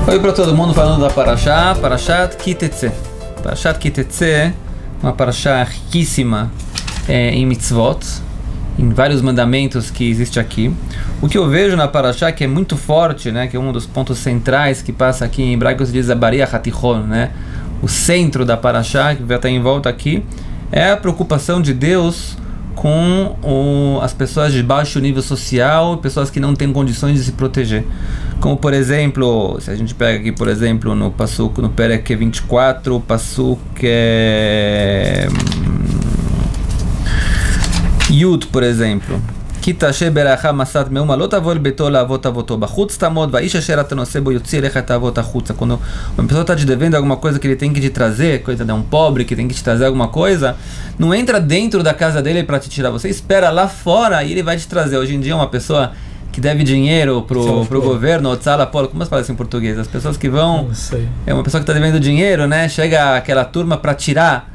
Oi para todo mundo, falando da Parashat Ki Tetzeh. Parashat Ki Tetzeh, uma Parashá riquíssima em mitzvot, em vários mandamentos que existe aqui. O que eu vejo na Parashá que é muito forte, né, que é um dos pontos centrais que passa aqui em hebraico, se diz Abariah Hatichon, né, o centro da Parashá, que vai estar em volta aqui, é a preocupação de Deus com as pessoas de baixo nível social, pessoas que não têm condições de se proteger. Como, por exemplo, se a gente pega aqui, por exemplo, no Pasuk, no Perek 24, o Pasuk Yud, por exemplo. Kitashe beracha masat meuma lo tavol beto lavot avoto bachutz tamod vaish asher atanose bo yotzi elecha et avot achutz. Quando uma pessoa está te devendo alguma coisa que ele tem que te trazer, coisa de um pobre que tem que te trazer alguma coisa, não entra dentro da casa dele para te tirar, você espera lá fora e ele vai te trazer. Hoje em dia uma pessoa que deve dinheiro pro governo, Otzala Polo, como se fala assim em português? As pessoas que vão... É uma pessoa que está devendo dinheiro, né? Chega aquela turma para tirar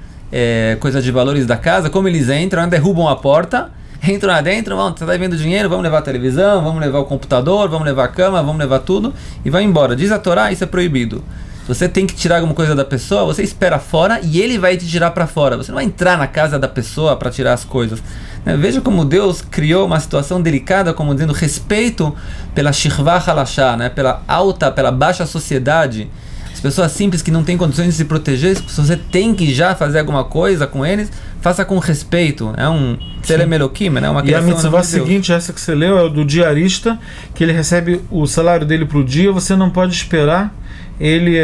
coisa de valores da casa, como eles entram, derrubam a porta, entram lá dentro, vão, você está devendo dinheiro, vamos levar a televisão, vamos levar o computador, vamos levar a cama, vamos levar tudo e vai embora. Diz a Torá, isso é proibido. Você tem que tirar alguma coisa da pessoa, você espera fora e ele vai te tirar para fora. Você não vai entrar na casa da pessoa para tirar as coisas. Veja como Deus criou uma situação delicada, como dizendo respeito pela shirvah halashá, né? Pela baixa sociedade. As pessoas simples que não têm condições de se proteger, se você tem que já fazer alguma coisa com eles, faça com respeito. É um Tselem Elokim, né? Uma criação. E a mitzvah seguinte, essa que você leu, é o do diarista, que ele recebe o salário dele para o dia, você não pode esperar ele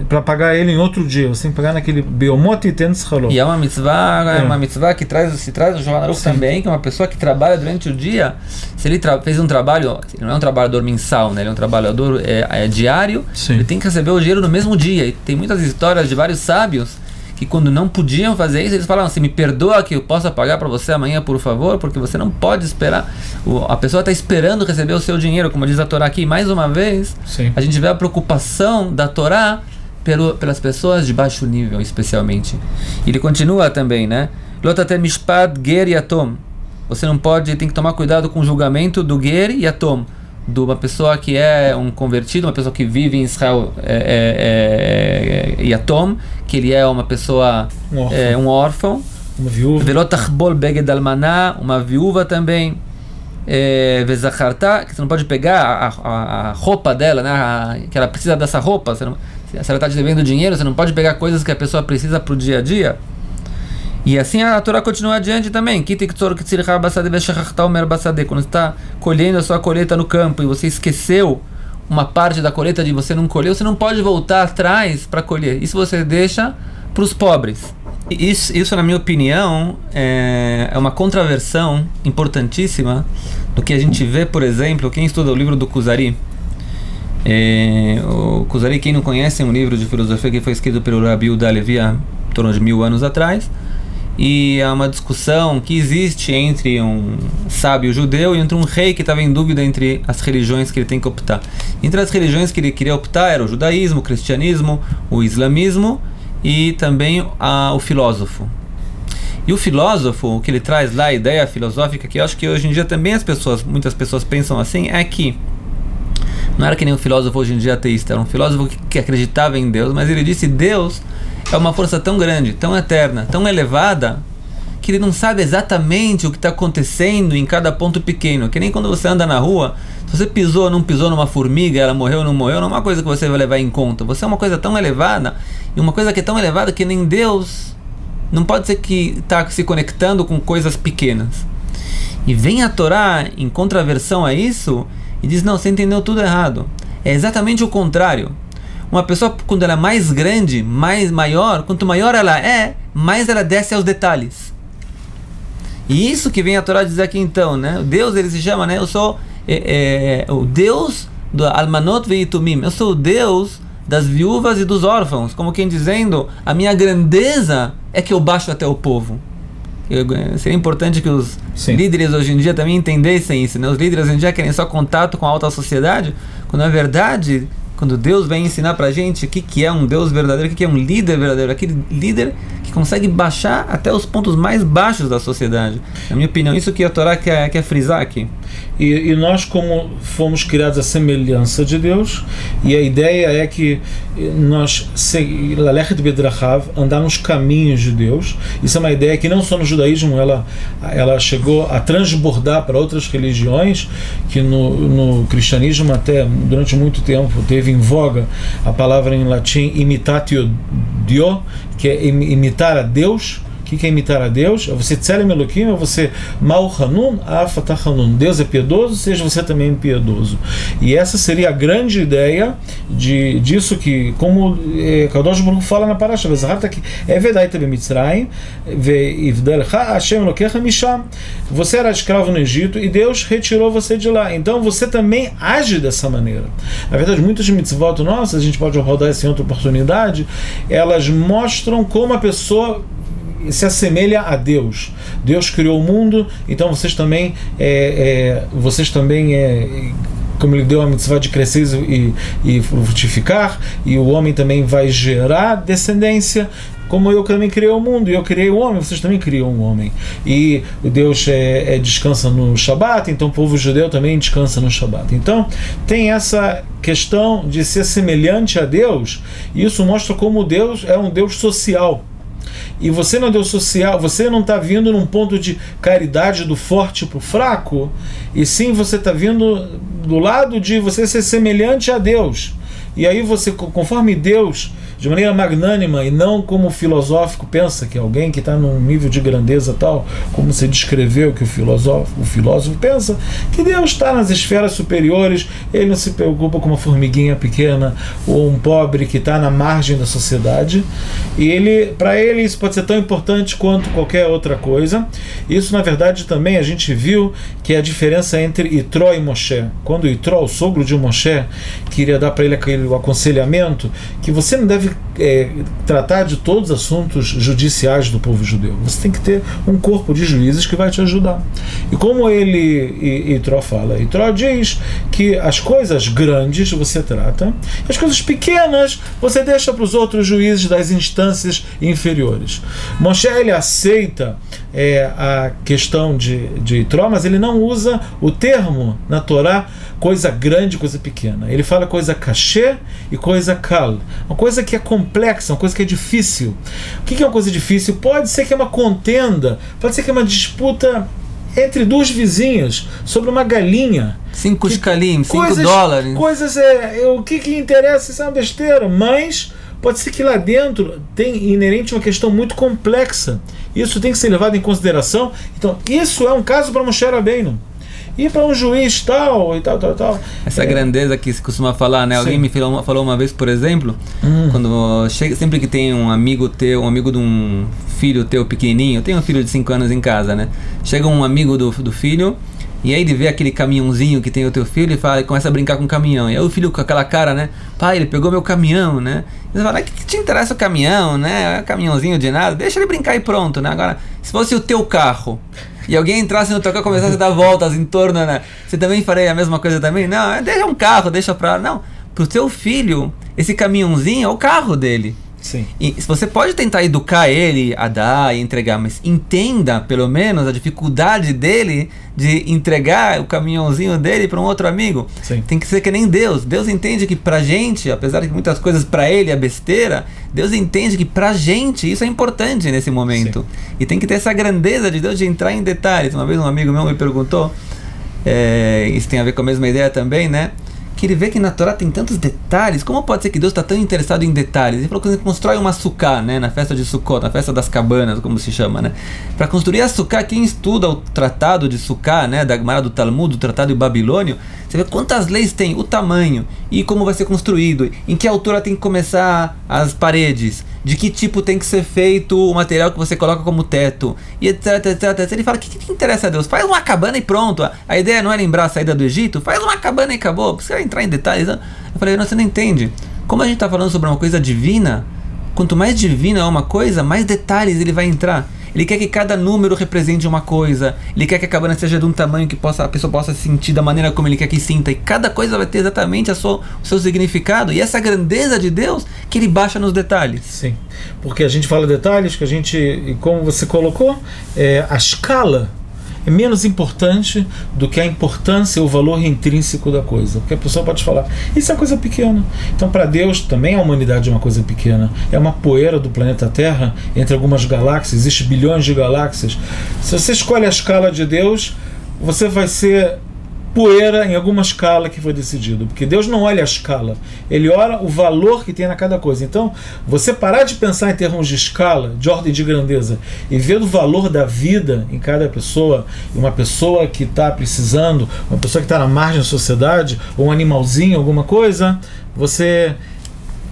para pagar ele em outro dia, você tem que pagar naquele Beomot e Tens Halot. E é uma mitzvah que se traz o Shulchan Aruch também, que é uma pessoa que trabalha durante o dia, se ele fez um trabalho, ele não é um trabalhador mensal, né? Ele é um trabalhador diário, ele tem que receber o dinheiro no mesmo dia. E tem muitas histórias de vários sábios que quando não podiam fazer isso, eles falavam assim, me perdoa que eu possa pagar para você amanhã, por favor, porque você não pode esperar. A pessoa está esperando receber o seu dinheiro, como diz a Torá aqui. Mais uma vez, a gente vê a preocupação da Torá pelas pessoas de baixo nível, especialmente. Ele continua também, né? Lotate mishpat ger yatom. Você não pode, tem que tomar cuidado com o julgamento do ger yatom, de uma pessoa que é um convertido, uma pessoa que vive em Israel, yatom, que ele é uma pessoa, um órfão, uma viúva, velotachbol beged almaná, uma viúva também, vezacharta, que você não pode pegar a roupa dela, né, que ela precisa dessa roupa, se ela está te devendo dinheiro, você não pode pegar coisas que a pessoa precisa para o dia a dia. E assim a Torá continua adiante também. Quando você está colhendo a sua colheita no campo e você esqueceu uma parte da colheita de você não colheu, você não pode voltar atrás para colher. Isso você deixa para os pobres. Isso, na minha opinião, é uma contraversão importantíssima do que a gente vê, por exemplo, quem estuda o livro do Kuzari. O Kuzari, quem não conhece, é um livro de filosofia que foi escrito pelo Rabbi Yehuda Halevi há em torno de 1000 anos atrás. E é uma discussão que existe entre um sábio judeu e entre um rei que estava em dúvida entre as religiões que ele tem que optar. Entre as religiões que ele queria optar era o judaísmo, o cristianismo, o islamismo e também o filósofo. E o filósofo, o que ele traz lá, a ideia filosófica, que eu acho que hoje em dia também muitas pessoas pensam assim, é que não era que nem um filósofo hoje em dia ateísta, era um filósofo que acreditava em Deus, mas ele disse Deus é uma força tão grande, tão eterna, tão elevada, que ele não sabe exatamente o que está acontecendo em cada ponto pequeno. Que nem quando você anda na rua, se você pisou ou não pisou numa formiga, ela morreu ou não morreu, não é uma coisa que você vai levar em conta. Você é uma coisa tão elevada, e uma coisa que é tão elevada que nem Deus não pode ser que está se conectando com coisas pequenas. E vem a Torá em contraversão a isso e diz, não, você entendeu tudo errado. É exatamente o contrário. Uma pessoa, quando ela é mais grande, maior, quanto maior ela é, mais ela desce aos detalhes. E isso que vem a Torá dizer aqui então, né? Deus, ele se chama, né? Eu sou o Deus do Almanot Veitumim. Eu sou o Deus das viúvas e dos órfãos. Como quem dizendo, a minha grandeza é que eu baixo até o povo. Seria importante que os líderes hoje em dia também entendessem isso, né? Os líderes hoje em dia querem só contato com a alta sociedade, quando na verdade... Quando Deus vem ensinar pra gente o que é um Deus verdadeiro, o que é um líder verdadeiro, aquele líder que consegue baixar até os pontos mais baixos da sociedade. Na minha opinião, isso que a Torá quer frisar aqui. E nós, como fomos criados à semelhança de Deus, e a ideia é que nós andar nos caminhos de Deus. Isso é uma ideia que não só no judaísmo ela chegou a transbordar para outras religiões, que no cristianismo até durante muito tempo teve em voga a palavra em latim imitatio Dio, que é imitar a Deus. O que é imitar a Deus? É você tzelem Elohim, é você mal hanun, afatah hanun. Deus é piedoso, seja você também piedoso. E essa seria a grande ideia disso que, como Kadosh Baruch fala na Parasha, que é verdade também Mitzrayim, Hashem Elokecha Misham. Você era escravo no Egito e Deus retirou você de lá. Então você também age dessa maneira. Na verdade, muitas mitzvot nossas, a gente pode rodar isso em outra oportunidade, elas mostram como a pessoa se assemelha a Deus. Deus criou o mundo, então vocês também como ele deu a mitzvah de crescer e frutificar, e o homem também vai gerar descendência. Como eu também criei o mundo e eu criei o homem, vocês também criam um homem. E Deus descansa no Shabat, então o povo judeu também descansa no Shabat. Então tem essa questão de ser semelhante a Deus, e isso mostra como Deus é um Deus social. E você não é Deus social, você não está vindo num ponto de caridade do forte para o fraco, e sim você está vindo do lado de você ser semelhante a Deus. E aí você, conforme Deus, de maneira magnânima e não como o filosófico pensa, que é alguém que está num nível de grandeza tal, como você descreveu que o filósofo pensa, que Deus está nas esferas superiores, ele não se preocupa com uma formiguinha pequena ou um pobre que está na margem da sociedade, e para ele isso pode ser tão importante quanto qualquer outra coisa. Isso na verdade também a gente viu que é a diferença entre Itró e Moshe. Quando Itró, o sogro de Moshe, queria dar para ele aquele aconselhamento que você não deve tratar de todos os assuntos judiciais do povo judeu. Você tem que ter um corpo de juízes que vai te ajudar. E como Itró fala? Itró diz que as coisas grandes você trata, e as coisas pequenas você deixa para os outros juízes das instâncias inferiores. Moshe, ele aceita a questão de Itró, mas ele não usa o termo na Torá coisa grande, coisa pequena. Ele fala coisa cachê e coisa kal. Uma coisa que é complexa, uma coisa que é difícil. O que é uma coisa difícil? Pode ser que é uma contenda, pode ser que é uma disputa entre duas vizinhas sobre uma galinha. 5 shkalim, 5 dólares. O que interessa? Isso é uma besteira, mas pode ser que lá dentro tem inerente uma questão muito complexa. Isso tem que ser levado em consideração. Então, isso é um caso para Moshe Rabbeinu. E para um juiz tal. Essa grandeza que se costuma falar, né? Sim. Alguém me falou uma vez, por exemplo, quando sempre que tem um amigo teu, um amigo de um filho teu pequenininho, eu tenho um filho de 5 anos em casa, né? Chega um amigo do filho, e aí ele vê aquele caminhãozinho que tem o teu filho e começa a brincar com o caminhão. E aí o filho com aquela cara, né? Pai, ele pegou meu caminhão, né? E você fala, que te interessa o caminhão, né? É um caminhãozinho de nada, deixa ele brincar e pronto, né? Agora, se fosse o teu carro, e alguém entrasse no teu carro e começasse a dar voltas em torno, né? Você também faria a mesma coisa também? Não, deixa um carro, deixa pra lá. Não, pro teu filho, esse caminhãozinho é o carro dele. Sim. E você pode tentar educar ele a dar e entregar, mas entenda pelo menos a dificuldade dele de entregar o caminhãozinho dele para um outro amigo. Sim. Tem que ser que nem Deus. Deus entende que pra gente, apesar de que muitas coisas pra ele é besteira, Deus entende que pra gente isso é importante nesse momento. Sim. E tem que ter essa grandeza de Deus de entrar em detalhes. Uma vez um amigo meu me perguntou, isso tem a ver com a mesma ideia também, né? Que ele vê que na Torá tem tantos detalhes. Como pode ser que Deus está tão interessado em detalhes? Ele falou que ele constrói uma sukkah, né, na festa de Sukkot, na festa das cabanas, como se chama, né? Para construir a sukkah, quem estuda o tratado de Sukkah, né, da Gemara do Talmud, o tratado babilônio, você vê quantas leis tem, o tamanho e como vai ser construído, em que altura tem que começar as paredes, de que tipo tem que ser feito o material que você coloca como teto, e etc, etc. Ele fala, o que interessa a Deus? Faz uma cabana e pronto. A ideia não é lembrar a saída do Egito? Faz uma cabana e acabou. Você vai entrar em detalhes? Eu falei, não, você não entende. Como a gente está falando sobre uma coisa divina, quanto mais divina é uma coisa, mais detalhes ele vai entrar. Ele quer que cada número represente uma coisa. Ele quer que a cabana seja de um tamanho que a pessoa possa sentir da maneira como ele quer que sinta. E cada coisa vai ter exatamente o seu significado. E essa grandeza de Deus que ele baixa nos detalhes. Sim, porque a gente fala detalhes que a gente, como você colocou, a escala é menos importante do que a importância, o valor intrínseco da coisa. Porque a pessoa pode falar, isso é uma coisa pequena. Então, para Deus, também a humanidade é uma coisa pequena. É uma poeira do planeta Terra entre algumas galáxias. Existem bilhões de galáxias. Se você escolhe a escala de Deus, você vai ser poeira em alguma escala que foi decidido, porque Deus não olha a escala, Ele olha o valor que tem na cada coisa. Então, você parar de pensar em termos de escala, de ordem de grandeza, e ver o valor da vida em cada pessoa, uma pessoa que está precisando, uma pessoa que está na margem da sociedade, ou um animalzinho, alguma coisa, você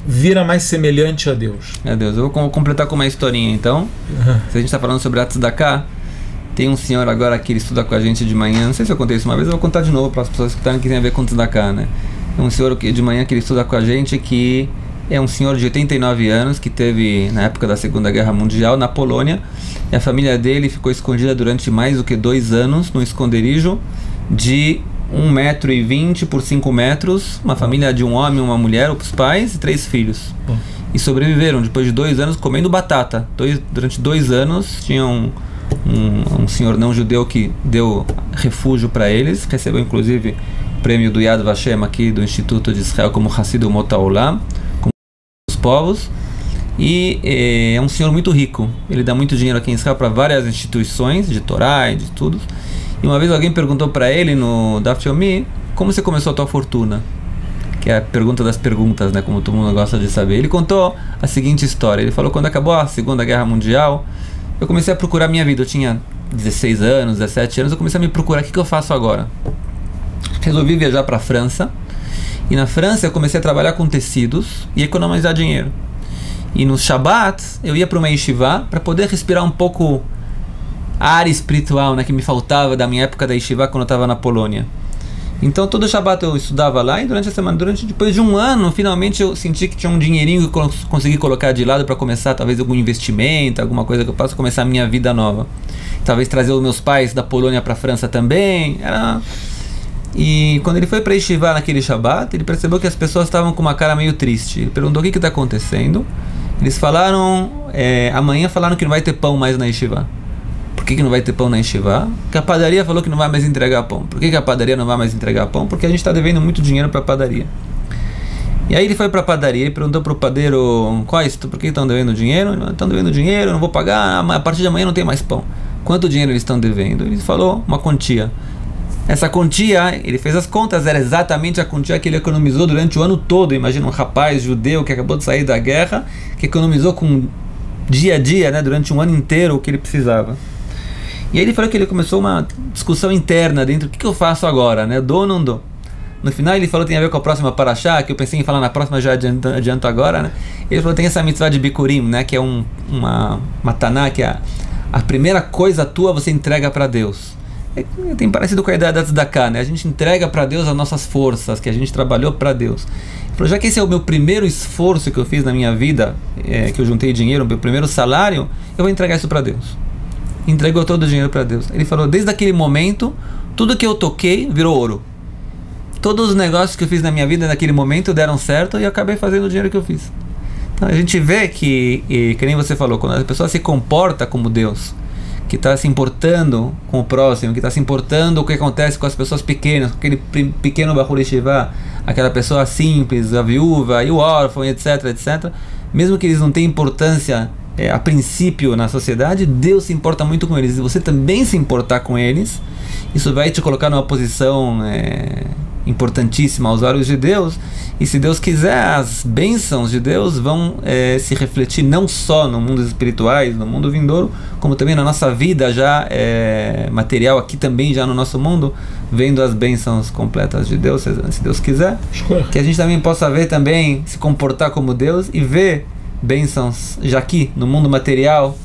vira mais semelhante a Deus. Meu Deus, eu vou completar com uma historinha então. Se a gente está falando sobre a Tzedakah, tem um senhor agora que ele estuda com a gente de manhã. Não sei se eu contei isso uma vez, eu vou contar de novo para as pessoas que tem a ver com Tzedakah, né? É um senhor de manhã que ele estuda com a gente, que é um senhor de 89 anos, que teve, na época da Segunda Guerra Mundial, na Polônia, e a família dele ficou escondida durante mais do que 2 anos, num esconderijo de 1,20 m por 5 metros, uma família de um homem, uma mulher, os pais e 3 filhos. E sobreviveram, depois de 2 anos, comendo batata. Durante 2 anos, tinham um senhor não judeu que deu refúgio para eles, recebeu inclusive o prêmio do Yad Vashem aqui do Instituto de Israel como Hassid Umot HaOlam, como os povos, e é um senhor muito rico. Ele dá muito dinheiro aqui em Israel para várias instituições de Torá e de tudo. E uma vez alguém perguntou para ele no Daf Yomi, como você começou a tua fortuna? Que é a pergunta das perguntas, né, como todo mundo gosta de saber. Ele contou a seguinte história. Ele falou: quando acabou a Segunda Guerra Mundial, eu comecei a procurar minha vida. Eu tinha 16 anos, 17 anos, eu comecei a me procurar, o que eu faço agora? Resolvi viajar para a França, e na França eu comecei a trabalhar com tecidos e economizar dinheiro. E no Shabbat eu ia para uma yeshiva para poder respirar um pouco a área espiritual, né, que me faltava da minha época da yeshiva quando eu estava na Polônia. Então todo Shabbat eu estudava lá, e durante a semana, depois de 1 ano, finalmente eu senti que tinha um dinheirinho que eu consegui colocar de lado para começar talvez algum investimento, alguma coisa que eu possa começar a minha vida nova. Talvez trazer os meus pais da Polônia para a França também. E quando ele foi para Yeshiva naquele Shabbat, ele percebeu que as pessoas estavam com uma cara meio triste. Ele perguntou: o que está acontecendo? Eles falaram, amanhã falaram que não vai ter pão mais na Yeshiva. Por que não vai ter pão na Yeshiva? Porque a padaria falou que não vai mais entregar pão. Por que a padaria não vai mais entregar pão? Porque a gente está devendo muito dinheiro para a padaria. E aí ele foi para a padaria e perguntou para o padeiro: por que estão devendo dinheiro? Não estão devendo dinheiro, não vou pagar, a partir de amanhã não tem mais pão. Quanto dinheiro eles estão devendo? Ele falou uma quantia. Essa quantia, ele fez as contas, era exatamente a quantia que ele economizou durante o ano todo. Imagina um rapaz judeu que acabou de sair da guerra, que economizou com dia a dia, né, durante um ano inteiro o que ele precisava. E aí ele falou que ele começou uma discussão interna dentro: o que eu faço agora, né? Dou ou não dou? No final ele falou, tem a ver com a próxima paraxá, que eu pensei em falar na próxima, já adianto agora, né? Ele falou: tem essa mitzvah de Bikurim, né, que é uma mataná, que é a primeira coisa tua você entrega para Deus. Tem parecido com a ideia da Tzedakah, né? A gente entrega para Deus as nossas forças, que a gente trabalhou para Deus. Ele falou: já que esse é o meu primeiro esforço que eu fiz na minha vida, que eu juntei dinheiro, o meu primeiro salário, eu vou entregar isso para Deus. Entregou todo o dinheiro para Deus. Ele falou: desde aquele momento, tudo que eu toquei virou ouro. Todos os negócios que eu fiz na minha vida naquele momento deram certo, e eu acabei fazendo o dinheiro que eu fiz. Então a gente vê que nem você falou, quando a pessoa se comporta como Deus, que está se importando com o próximo, que está se importando com o que acontece com as pessoas pequenas, com aquele pequeno Bahur Yeshiva, aquela pessoa simples, a viúva e o órfão, etc, etc. Mesmo que eles não tenham importância a princípio na sociedade, Deus se importa muito com eles. E você também se importar com eles, isso vai te colocar numa posição importantíssima aos olhos de Deus. E se Deus quiser, as bênçãos de Deus vão se refletir não só no mundo espirituais, no mundo vindouro, como também na nossa vida já material aqui também, já no nosso mundo, vendo as bênçãos completas de Deus, se Deus quiser. Que a gente também possa ver também, se comportar como Deus e ver bênçãos já aqui no mundo material,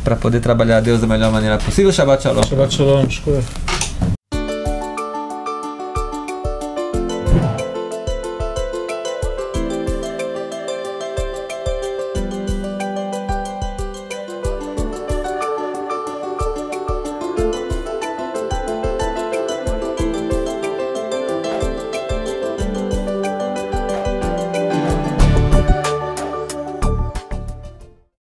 para poder trabalhar a Deus da melhor maneira possível. Shabbat Shalom. Shabbat Shalom.